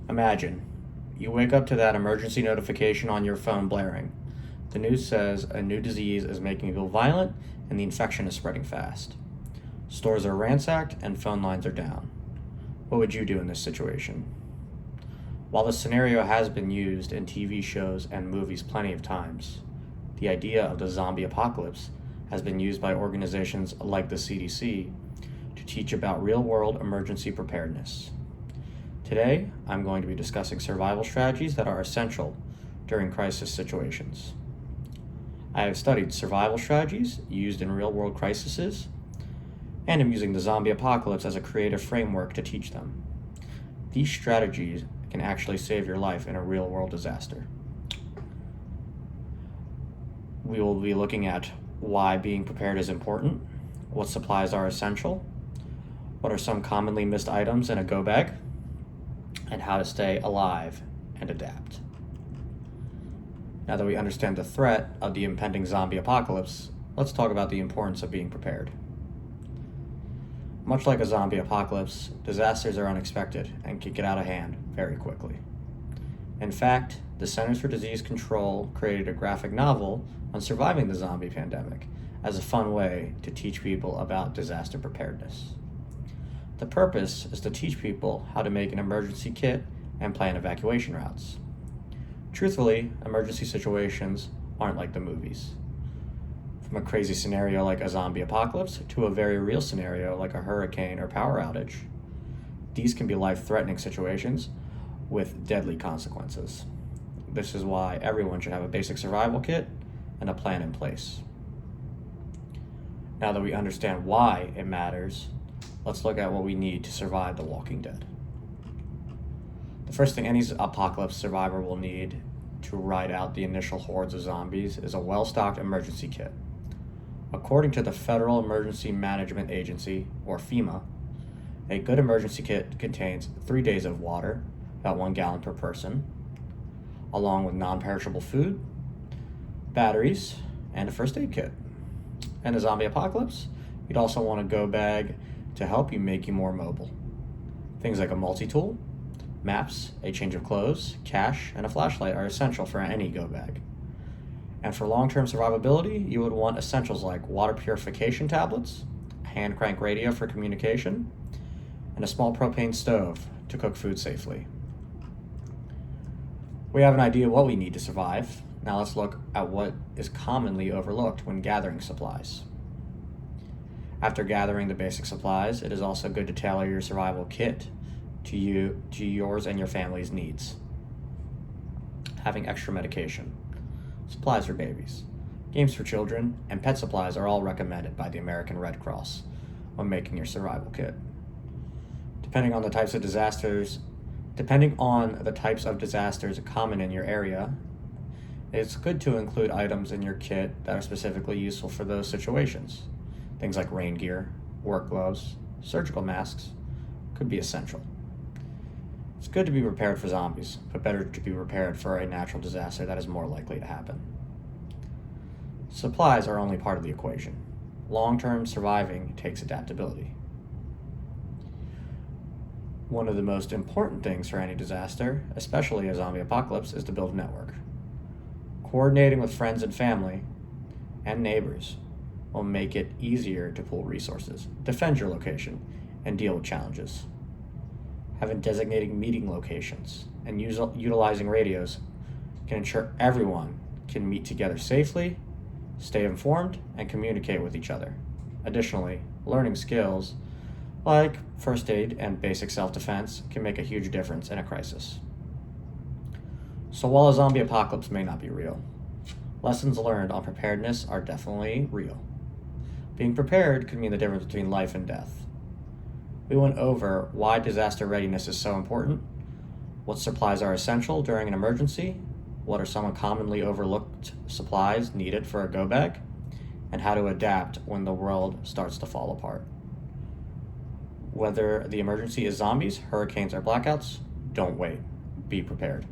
Imagine you wake up to that emergency notification on your phone blaring. The news says a new disease is making people violent and the infection is spreading fast. Stores are ransacked and phone lines are down. What would you do in this situation? While this scenario has been used in TV shows and movies plenty of times, the idea of the zombie apocalypse has been used by organizations like the CDC to teach about real-world emergency preparedness. Today, I'm going to be discussing survival strategies that are essential during crisis situations. I have studied survival strategies used in real-world crises, and am using the zombie apocalypse as a creative framework to teach them. These strategies can actually save your life in a real-world disaster. We will be looking at why being prepared is important, what supplies are essential, what are some commonly missed items in a go bag, and how to stay alive and adapt. Now that we understand the threat of the impending zombie apocalypse, let's talk about the importance of being prepared. Much like a zombie apocalypse, disasters are unexpected and can get out of hand very quickly. In fact, the Centers for Disease Control created a graphic novel on surviving the zombie pandemic as a fun way to teach people about disaster preparedness. The purpose is to teach people how to make an emergency kit and plan evacuation routes. Truthfully, emergency situations aren't like the movies. From a crazy scenario like a zombie apocalypse to a very real scenario like a hurricane or power outage, these can be life-threatening situations with deadly consequences. This is why everyone should have a basic survival kit and a plan in place. Now that we understand why it matters, let's look at what we need to survive The Walking Dead. The first thing any apocalypse survivor will need to ride out the initial hordes of zombies is a well-stocked emergency kit. According to the Federal Emergency Management Agency, or FEMA, a good emergency kit contains 3 days of water, about 1 gallon per person, along with non-perishable food, batteries, and a first aid kit. In a zombie apocalypse, you'd also want a go bag to help you make you more mobile. Things like a multi-tool, maps, a change of clothes, cash, and a flashlight are essential for any go bag. And for long-term survivability, you would want essentials like water purification tablets, a hand crank radio for communication, and a small propane stove to cook food safely. We have an idea what we need to survive. Now let's look at what is commonly overlooked when gathering supplies. After gathering the basic supplies, it is also good to tailor your survival kit to yours and your family's needs. Having extra medication, supplies for babies, games for children, and pet supplies are all recommended by the American Red Cross when making your survival kit. Depending on the types of disasters common in your area, it's good to include items in your kit that are specifically useful for those situations. Things like rain gear, work gloves, surgical masks could be essential. It's good to be prepared for zombies, but better to be prepared for a natural disaster that is more likely to happen. Supplies are only part of the equation. Long-term surviving takes adaptability. One of the most important things for any disaster, especially a zombie apocalypse, is to build a network. Coordinating with friends and family and neighbors will make it easier to pool resources, defend your location, and deal with challenges. Having designated meeting locations and utilizing radios can ensure everyone can meet together safely, stay informed, and communicate with each other. Additionally, learning skills like first aid and basic self-defense can make a huge difference in a crisis. So while a zombie apocalypse may not be real, lessons learned on preparedness are definitely real. Being prepared could mean the difference between life and death. We went over why disaster readiness is so important, what supplies are essential during an emergency, what are some commonly overlooked supplies needed for a go bag, and how to adapt when the world starts to fall apart. Whether the emergency is zombies, hurricanes, or blackouts, don't wait. Be prepared.